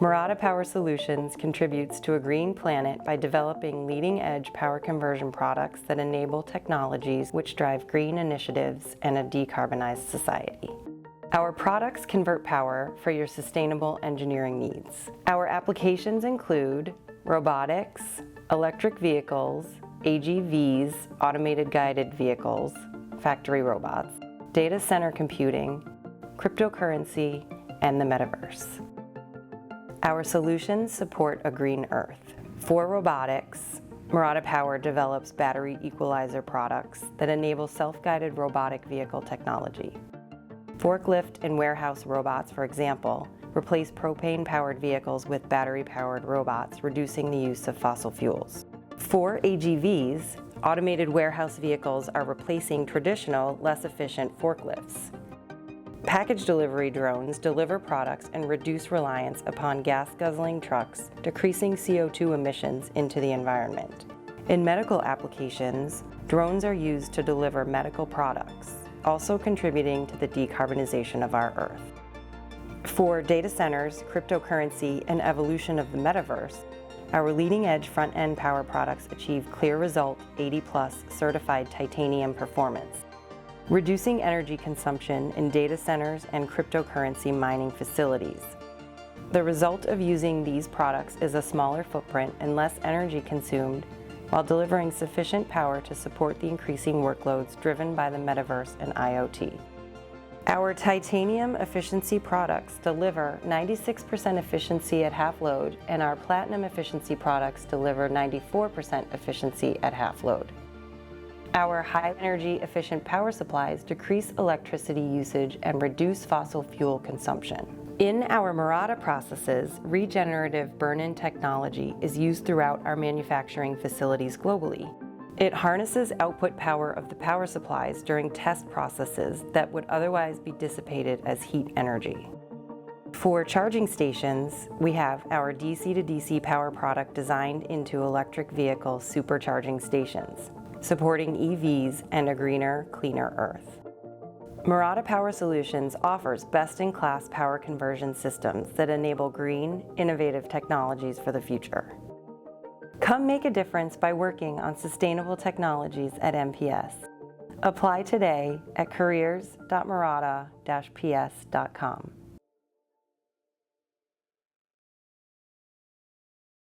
Murata Power Solutions contributes to a green planet by developing leading-edge power conversion products that enable technologies which drive green initiatives and a decarbonized society. Our products convert power for your sustainable engineering needs. Our applications include robotics, electric vehicles, AGVs, automated guided vehicles, factory robots, data center computing, cryptocurrency, and the metaverse. Our solutions support a green Earth. For robotics, Murata Power develops battery equalizer products that enable self-guided robotic vehicle technology. Forklift and warehouse robots, for example, replace propane-powered vehicles with battery-powered robots, reducing the use of fossil fuels. For AGVs, automated warehouse vehicles are replacing traditional, less efficient forklifts. Package delivery drones deliver products and reduce reliance upon gas-guzzling trucks, decreasing CO2 emissions into the environment. In medical applications, drones are used to deliver medical products, also contributing to the decarbonization of our Earth. For data centers, cryptocurrency, and evolution of the metaverse, our leading-edge front-end power products achieve clear result 80+ certified titanium performance, reducing energy consumption in data centers and cryptocurrency mining facilities. The result of using these products is a smaller footprint and less energy consumed, while delivering sufficient power to support the increasing workloads driven by the metaverse and IoT. Our titanium efficiency products deliver 96% efficiency at half load, and our platinum efficiency products deliver 94% efficiency at half load. Our high-energy efficient power supplies decrease electricity usage and reduce fossil fuel consumption. In our Murata processes, regenerative burn-in technology is used throughout our manufacturing facilities globally. It harnesses output power of the power supplies during test processes that would otherwise be dissipated as heat energy. For charging stations, we have our DC-to-DC power product designed into electric vehicle supercharging stations, supporting EVs and a greener, cleaner Earth. Murata Power Solutions offers best-in-class power conversion systems that enable green, innovative technologies for the future. Come make a difference by working on sustainable technologies at MPS. Apply today at careers.murata-ps.com.